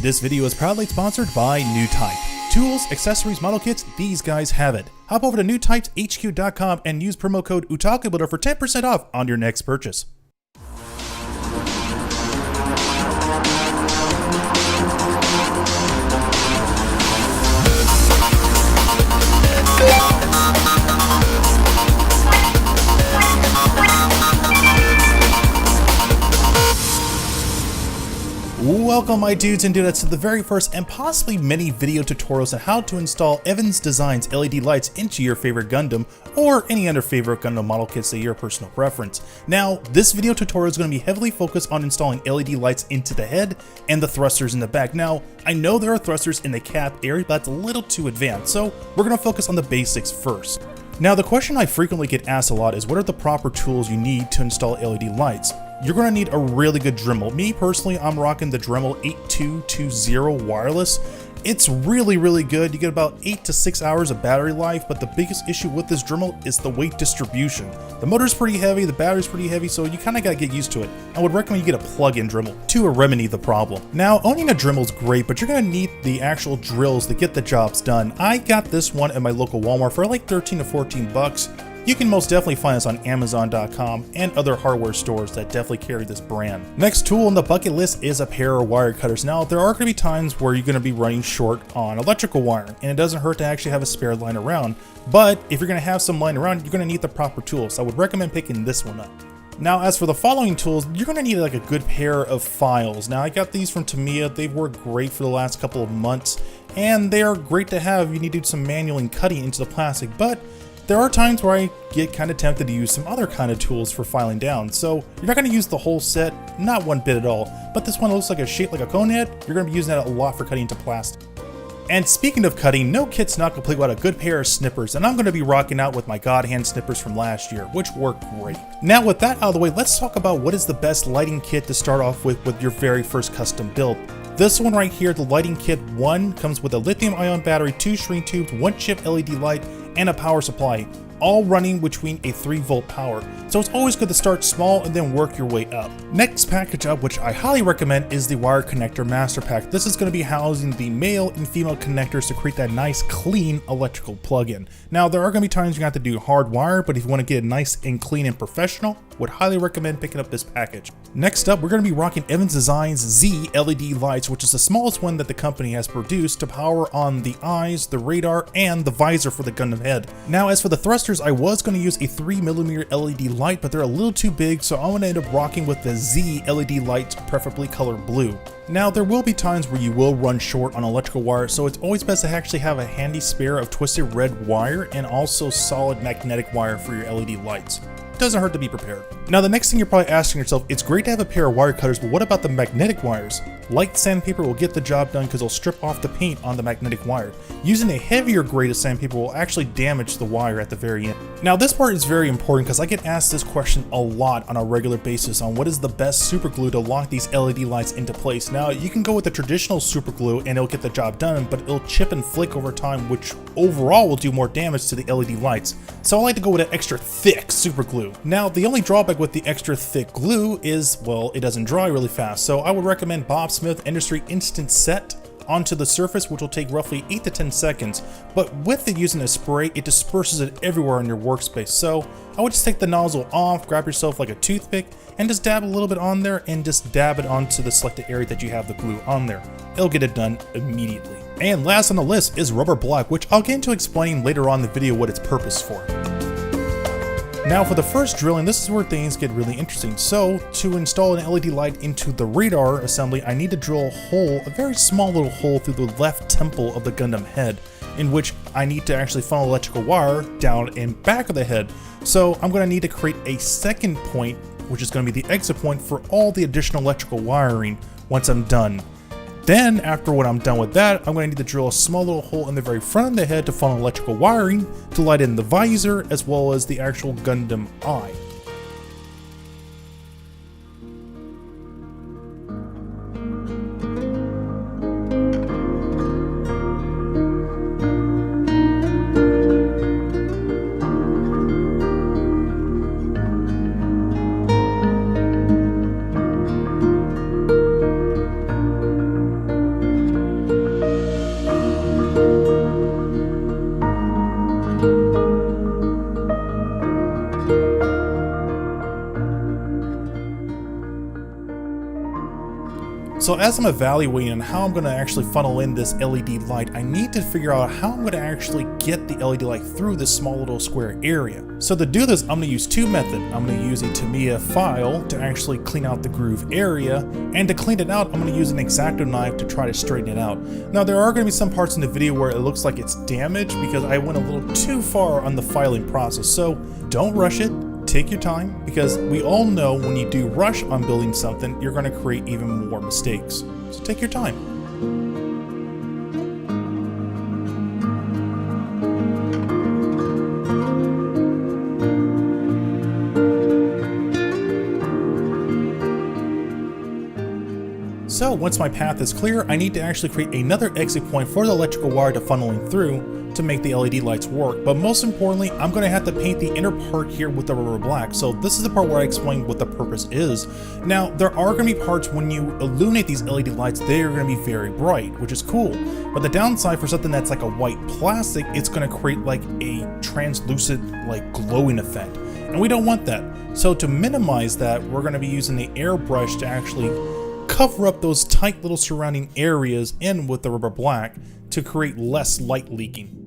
This video is proudly sponsored by New Type. Tools, accessories, model kits, these guys have it. Hop over to newtypeshq.com and use promo code Otaku for 10% off on your next purchase. Welcome my dudes and dudettes to the very first and possibly many video tutorials on how to install Evans Designs LED lights into your favorite Gundam or any other favorite Gundam model kits that your personal preference. Now, this video tutorial is going to be heavily focused on installing LED lights into the head and the thrusters in the back. Now, I know there are thrusters in the cap area, but that's a little too advanced, so we're going to focus on the basics first. Now, the question I frequently get asked a lot is what are the proper tools you need to install LED lights? You're going to need a really good Dremel. Me personally, I'm rocking the Dremel 8220 wireless. It's really good. You get about 8 to 6 hours of battery life, but the biggest issue with this Dremel is the weight distribution. The motor's pretty heavy, the battery's pretty heavy, so you kind of got to get used to it. I would recommend you get a plug-in Dremel to remedy the problem. Now, owning a Dremel is great, but you're going to need the actual drills to get the jobs done. I got this one at my local Walmart for like 13 to 14 bucks. You can most definitely find us on Amazon.com and other hardware stores that definitely carry this brand. Next tool on the bucket list is a pair of wire cutters. Now, there are going to be times where you're going to be running short on electrical wiring, and it doesn't hurt to actually have a spare line around. But if you're going to have some line around, you're going to need the proper tools. So I would recommend picking this one up. Now, as for the following tools, you're going to need like a good pair of files. Now, I got these from Tamiya. They've worked great for the last couple of months, and they are great to have if you need to do some manual cutting into the plastic. But there are times where I get kind of tempted to use some other kind of tools for filing down, so you're not going to use the whole set, not one bit at all, but this one looks like a shape like a cone head. You're going to be using that a lot for cutting into plastic. And speaking of cutting, no kit's not complete without a good pair of snippers, and I'm going to be rocking out with my God Hand snippers from last year, which worked great. Now with that out of the way, let's talk about what is the best lighting kit to start off with your very first custom build. This one right here, the Lighting Kit 1, comes with a lithium-ion battery, 2 shrink tubes, 1 chip LED light, and a power supply, all running between a 3-volt power. So it's always good to start small and then work your way up. Next package up, which I highly recommend, is the Wire Connector Master Pack. This is going to be housing the male and female connectors to create that nice, clean electrical plug-in. Now, there are going to be times you have to do hard wire, but if you want to get it nice and clean and professional, would highly recommend picking up this package. Next up, we're going to be rocking Evans Designs Z LED Lights, which is the smallest one that the company has produced to power on the eyes, the radar, and the visor for the Gundam head. Now, as for the thrusters, I was going to use a 3mm LED light, but they're a little too big, so I'm going to end up rocking with the Z LED lights, preferably color blue. Now, there will be times where you will run short on electrical wire, so it's always best to actually have a handy spare of twisted red wire and also solid magnetic wire for your LED lights. Doesn't hurt to be prepared. Now, the next thing you're probably asking yourself, it's great to have a pair of wire cutters, but what about the magnetic wires? Light sandpaper will get the job done because it'll strip off the paint on the magnetic wire. Using a heavier grade of sandpaper will actually damage the wire at the very end. Now, this part is very important because I get asked this question a lot on a regular basis on what is the best super glue to lock these LED lights into place. Now, you can go with the traditional super glue and it'll get the job done, but it'll chip and flick over time, which overall will do more damage to the LED lights. So I like to go with an extra thick super glue. Now, the only drawback with the extra thick glue is, well, it doesn't dry really fast, so I would recommend Bob Smith Industry Instant Set onto the surface, which will take roughly 8 to 10 seconds, but with it using a spray, it disperses it everywhere on your workspace. So I would just take the nozzle off, grab yourself like a toothpick, and just dab a little bit on there, and just dab it onto the selected area that you have the glue on there. It'll get it done immediately. And last on the list is rubber block, which I'll get into explaining later on in the video what its purpose for. Now, for the first drilling, this is where things get really interesting. So, to install an LED light into the radar assembly, I need to drill a hole, a very small little hole through the left temple of the Gundam head, in which I need to actually funnel electrical wire down and back of the head. So, I'm going to need to create a second point, which is going to be the exit point for all the additional electrical wiring once I'm done. Then, after when I'm done with that, I'm going to need to drill a small little hole in the very front of the head to funnel electrical wiring to light in the visor as well as the actual Gundam eye. So as I'm evaluating on how I'm going to actually funnel in this LED light, I need to figure out how I'm going to actually get the LED light through this small little square area. So to do this, I'm going to use two methods. I'm going to use a Tamiya file to actually clean out the groove area, and to clean it out, I'm going to use an X-Acto knife to try to straighten it out. Now there are going to be some parts in the video where it looks like it's damaged because I went a little too far on the filing process, so don't rush it. Take your time, because we all know when you do rush on building something, you're going to create even more mistakes. So take your time. So once my path is clear, I need to actually create another exit point for the electrical wire to funneling through to make the LED lights work. But most importantly, I'm going to have to paint the inner part here with the rubber black. So this is the part where I explain what the purpose is. Now, there are going to be parts when you illuminate these LED lights, they are going to be very bright, which is cool. But the downside for something that's like a white plastic, it's going to create like a translucent, like glowing effect. And we don't want that. So to minimize that, we're going to be using the airbrush to actually cover up those tight little surrounding areas in with the rubber black to create less light leaking.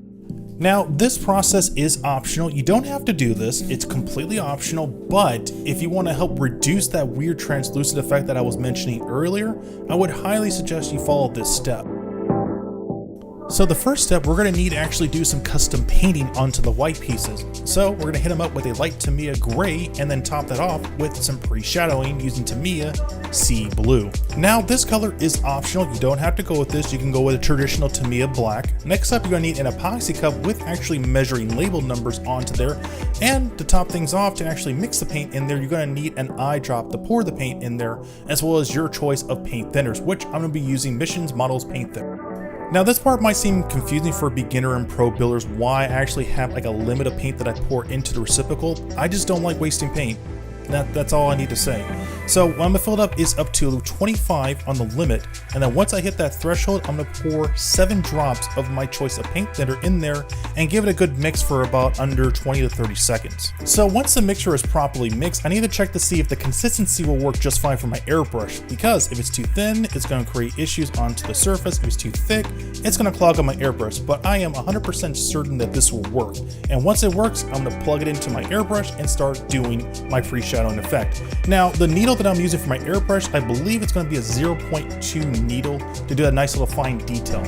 Now, this process is optional. You don't have to do this. It's completely optional, but if you want to help reduce that weird translucent effect that I was mentioning earlier, I would highly suggest you follow this step. So the first step, we're going to need to actually do some custom painting onto the white pieces. So we're going to hit them up with a light Tamiya gray and then top that off with some pre-shadowing using Tamiya Sea Blue. Now this color is optional. You don't have to go with this. You can go with a traditional Tamiya black. Next up, you're going to need an epoxy cup with actually measuring label numbers onto there. And to top things off, to actually mix the paint in there, you're going to need an eye drop to pour the paint in there, as well as your choice of paint thinners, which I'm going to be using Missions Models Paint Thinner. Now this part might seem confusing for beginner and pro builders, why I actually have like a limit of paint that I pour into the reciprocal. I just don't like wasting paint. That's all I need to say. So what I'm gonna fill it up is up to 25 on the limit, and then once I hit that threshold, I'm gonna pour 7 drops of my choice of paint thinner in there and give it a good mix for about under 20 to 30 seconds. So once the mixture is properly mixed, I need to check to see if the consistency will work just fine for my airbrush, because if it's too thin, it's gonna create issues onto the surface. If it's too thick, it's gonna clog up my airbrush, but I am 100% certain that this will work. And once it works, I'm gonna plug it into my airbrush and start doing my pre-shadowing effect. Now, the needle that I'm using for my airbrush, I believe it's going to be a 0.2 needle to do a nice little fine detail.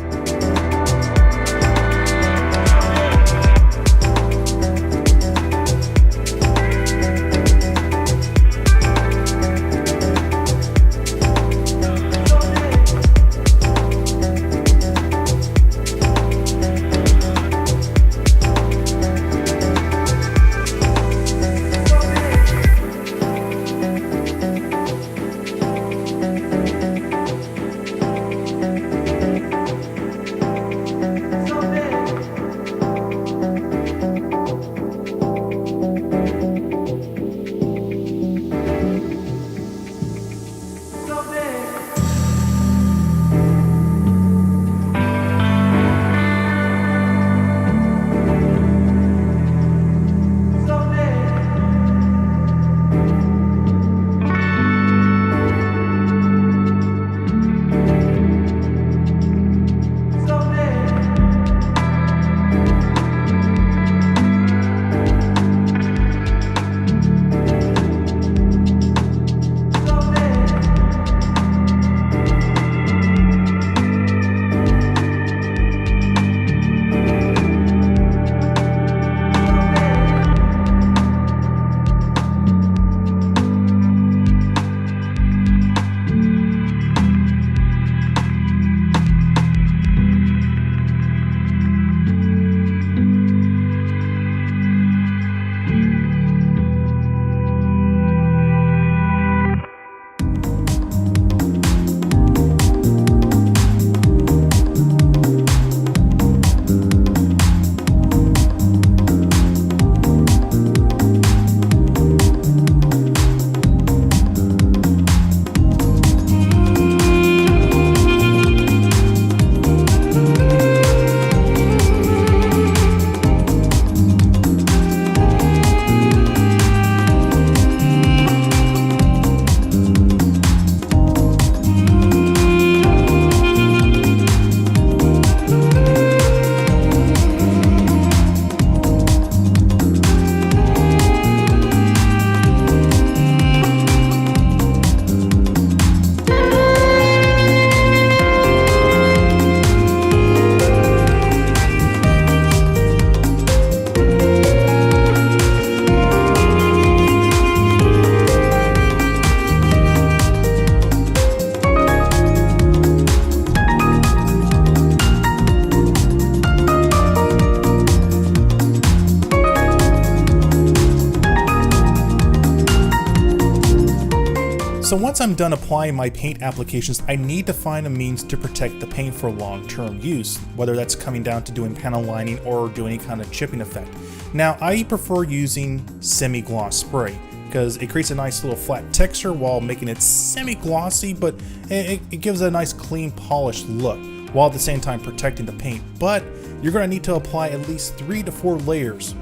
once I'm done applying my paint applications, I need to find a means to protect the paint for long-term use, whether that's coming down to doing panel lining or doing any kind of chipping effect. Now, I prefer using semi-gloss spray because it creates a nice little flat texture while making it semi-glossy, but it gives a nice clean polished look while at the same time protecting the paint. But you're going to need to apply at least 3 to 4 layers.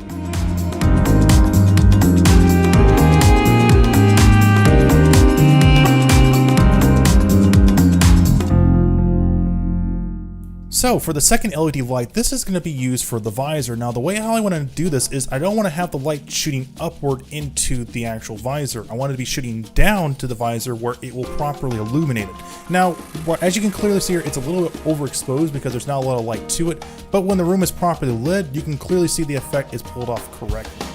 So for the second LED light, this is going to be used for the visor. Now the way how I want to do this is I don't want to have the light shooting upward into the actual visor. I want it to be shooting down to the visor where it will properly illuminate it. Now, as you can clearly see here, it's a little bit overexposed because there's not a lot of light to it, but when the room is properly lit, you can clearly see the effect is pulled off correctly.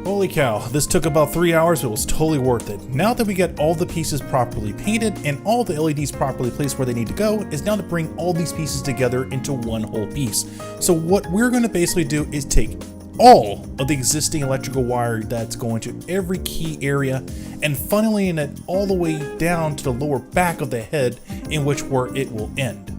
Holy cow, this took about 3 hours, but it was totally worth it. Now that we get all the pieces properly painted and all the LEDs properly placed where they need to go, is now to bring all these pieces together into one whole piece. So what we're going to basically do is take all of the existing electrical wire that's going to every key area and funneling it all the way down to the lower back of the head, in which where it will end.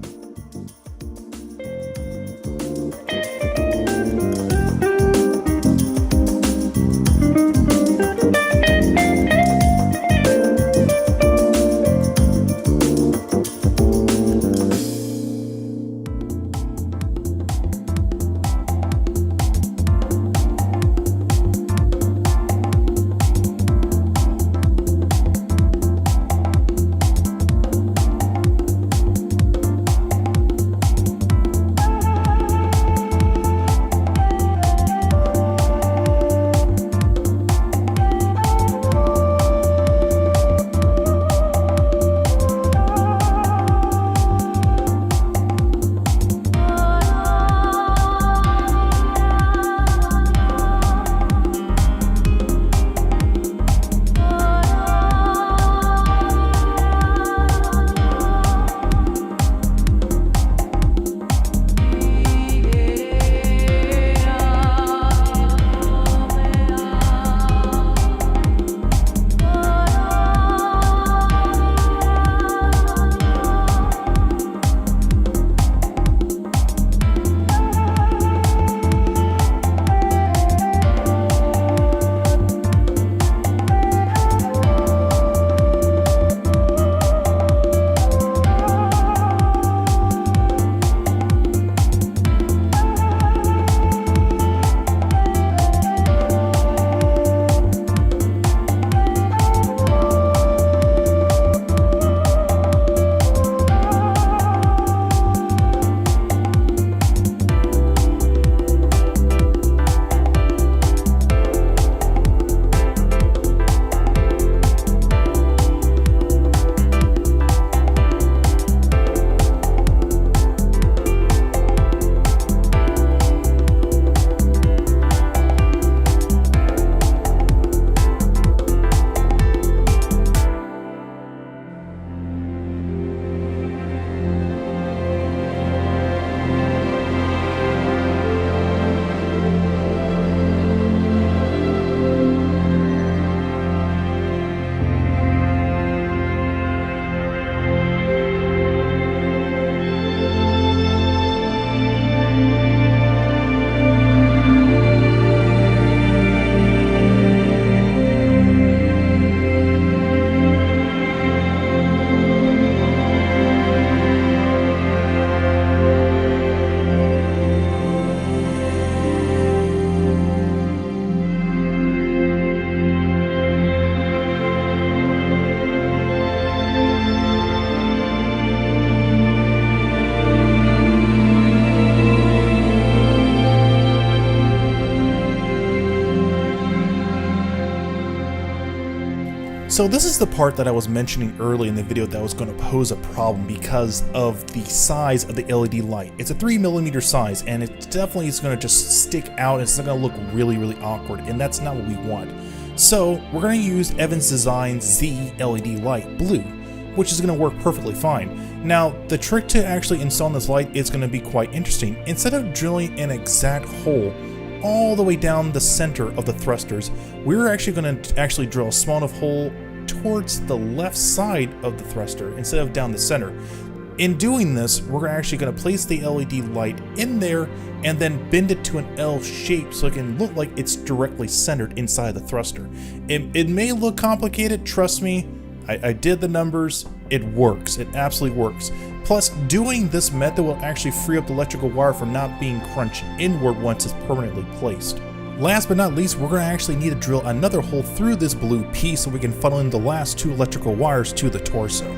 So this is the part that I was mentioning early in the video that was going to pose a problem because of the size of the LED light. It's a 3mm size, and it definitely is going to just stick out. It's going to look really, really awkward, and that's not what we want. So we're going to use Evans Design's Z LED light blue, which is going to work perfectly fine. Now, the trick to actually installing this light is going to be quite interesting. Instead of drilling an exact hole all the way down the center of the thrusters, we're actually going to drill a small enough hole towards the left side of the thruster instead of down the center. In doing this, we're actually going to place the LED light in there and then bend it to an L shape so it can look like it's directly centered inside the thruster. It may look complicated, trust me, I did the numbers, it works, it absolutely works. Plus, doing this method will actually free up the electrical wire from not being crunched inward once it's permanently placed. Last but not least, we're going to actually need to drill another hole through this blue piece so we can funnel in the last 2 electrical wires to the torso.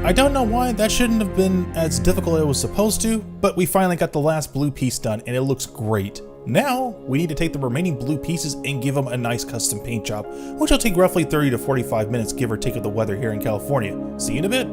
I don't know why that shouldn't have been as difficult as it was supposed to, but we finally got the last blue piece done and it looks great. Now, we need to take the remaining blue pieces and give them a nice custom paint job, which will take roughly 30 to 45 minutes give or take of the weather here in California. See you in a bit.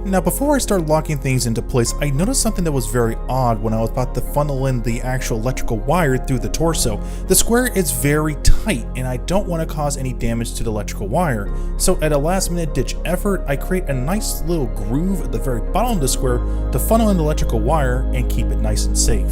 Now before I start locking things into place, I noticed something that was very odd when I was about to funnel in the actual electrical wire through the torso. The square is very tight and I don't want to cause any damage to the electrical wire, so at a last minute ditch effort, I create a nice little groove at the very bottom of the square to funnel in the electrical wire and keep it nice and safe.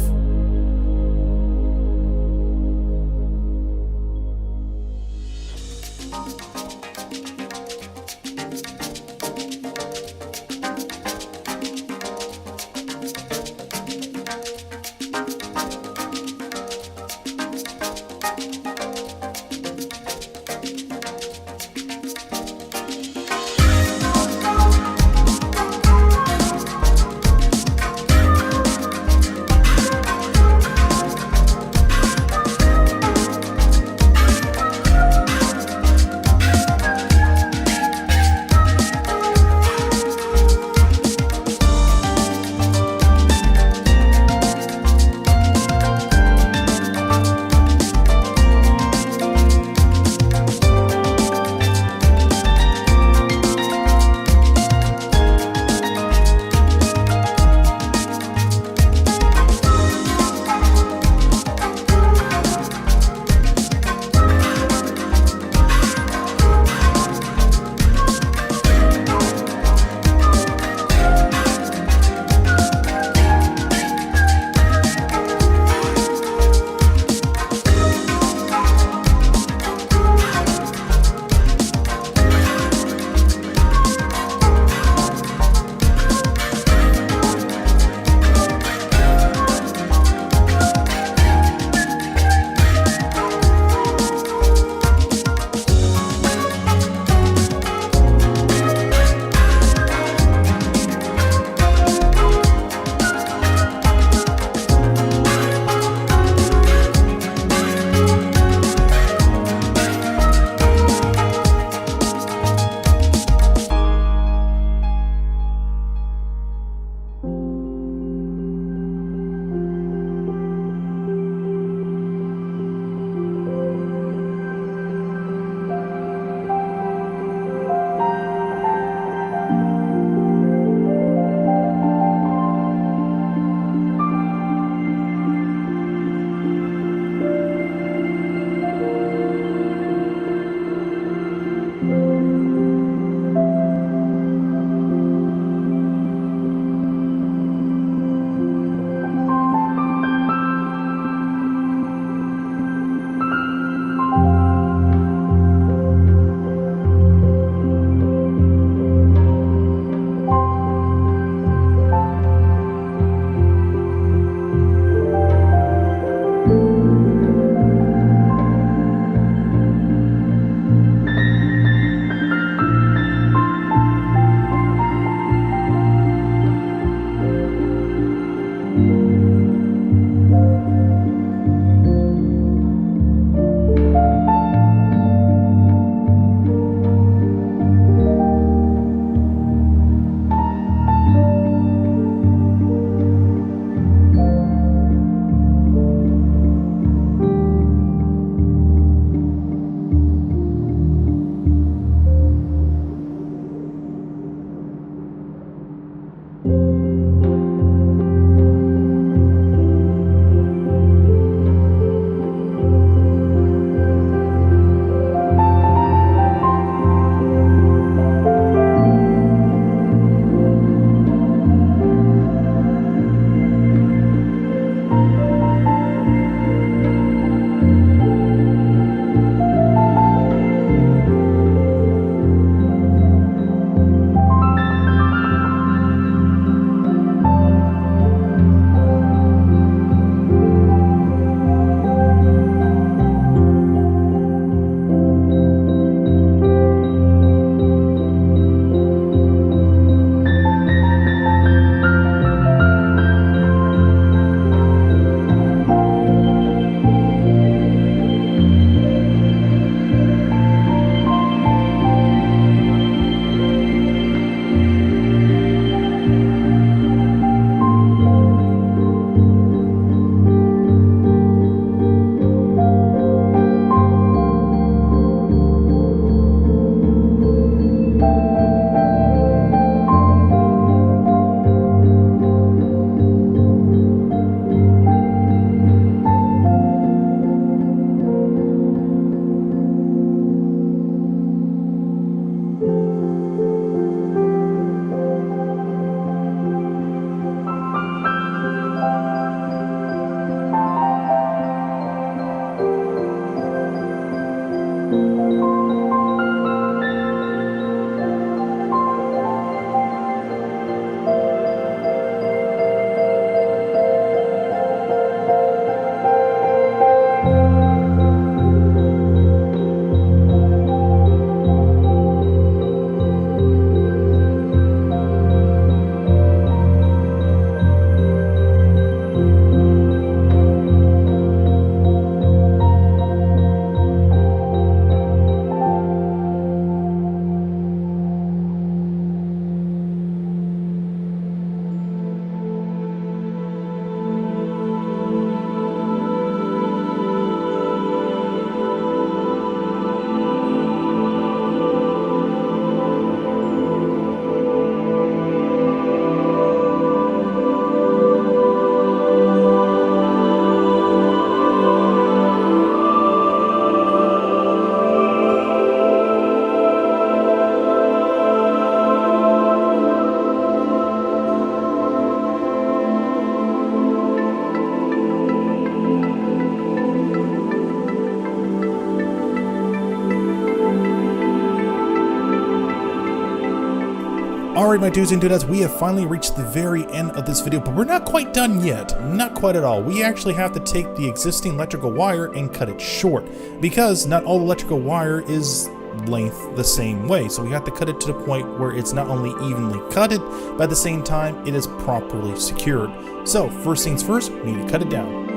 Alright my dudes and dudettes, we have finally reached the very end of this video, but we're not quite done yet. Not quite at all. We actually have to take the existing electrical wire and cut it short, because not all electrical wire is length the same way. So we have to cut it to the point where it's not only evenly cutted, but at the same time it is properly secured. So first things first, we need to cut it down.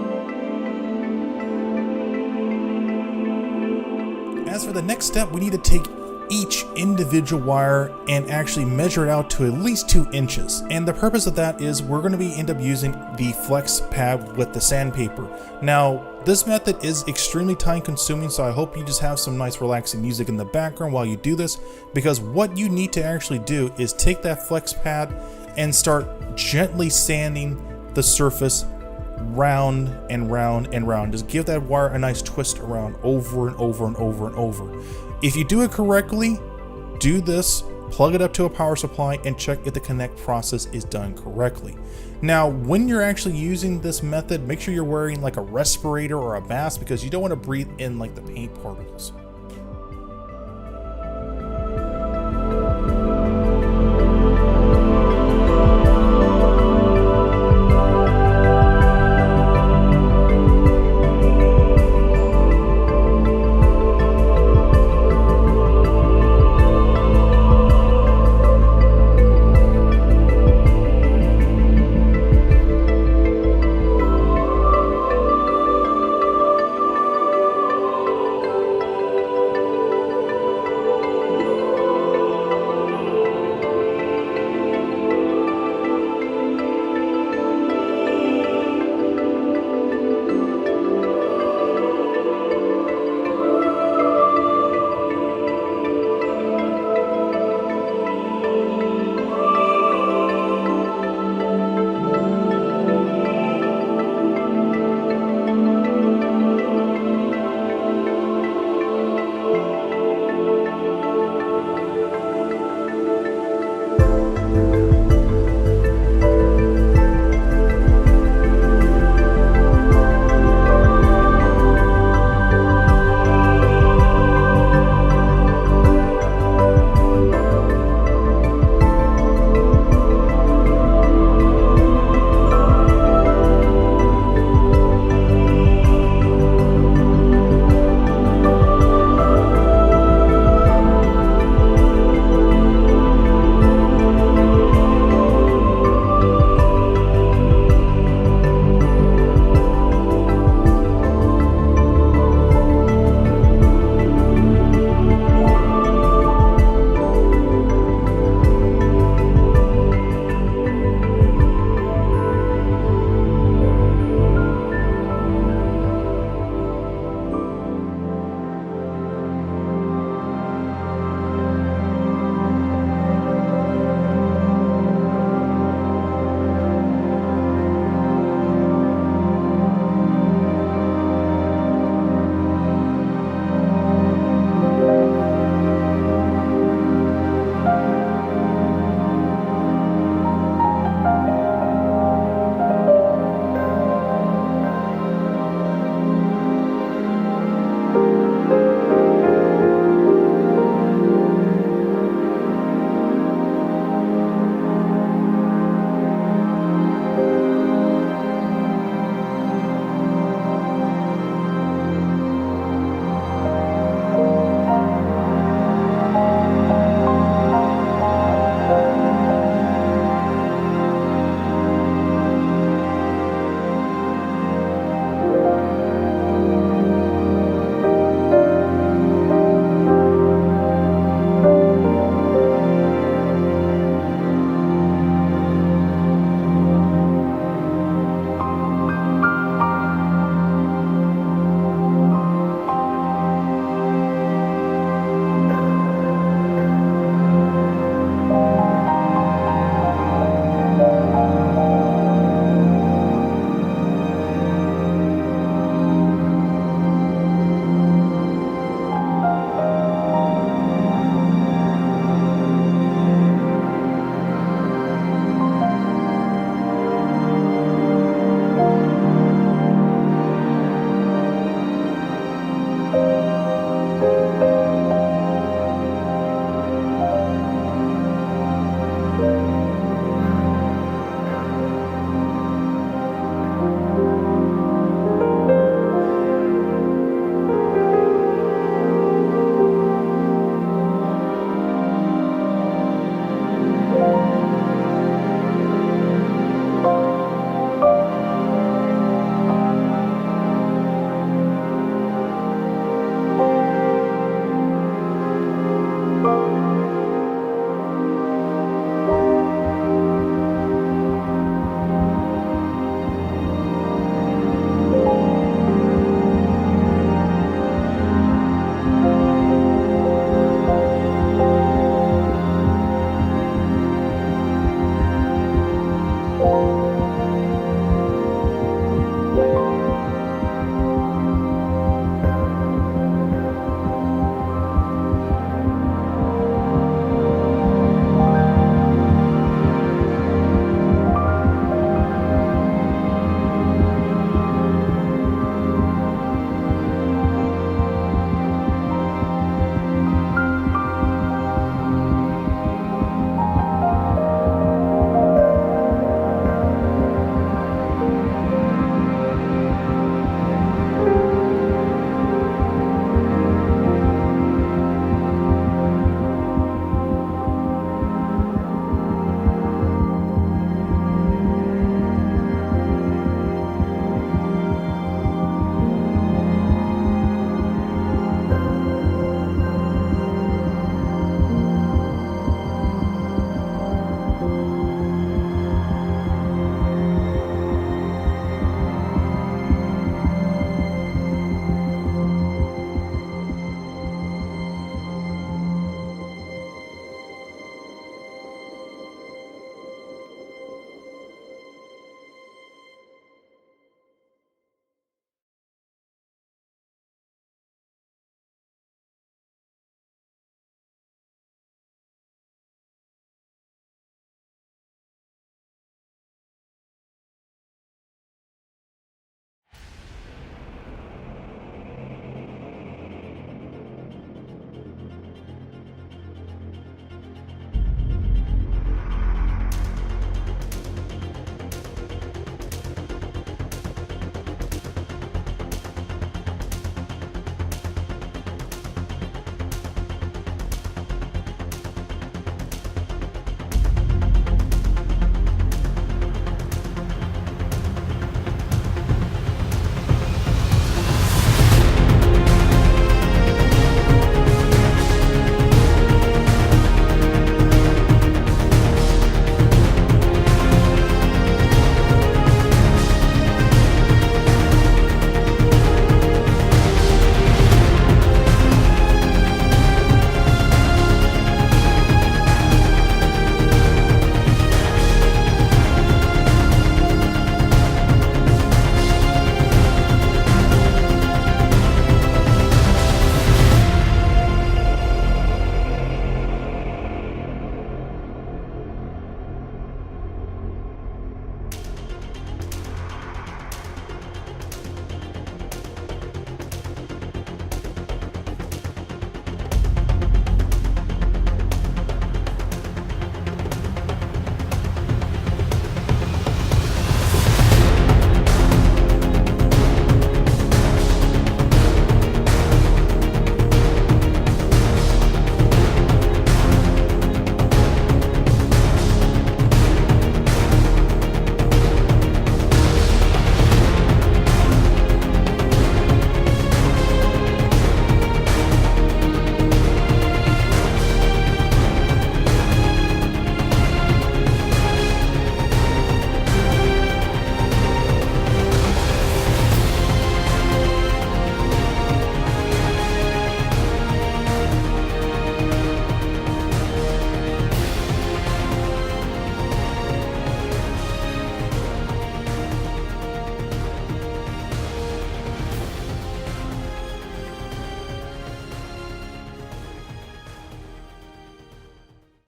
As for the next step, we need to take each individual wire and actually measure it out to at least 2 inches. And the purpose of that is we're going to end up using the flex pad with the sandpaper. Now, this method is extremely time consuming, so I hope you just have some nice relaxing music in the background while you do this, because what you need to actually do is take that flex pad and start gently sanding the surface round and round and round. Just give that wire a nice twist around over and over and over and over. If you do it correctly, do this, plug it up to a power supply, and check if the connect process is done correctly. Now, when you're actually using this method, make sure you're wearing like a respirator or a mask, because you don't want to breathe in like the paint particles.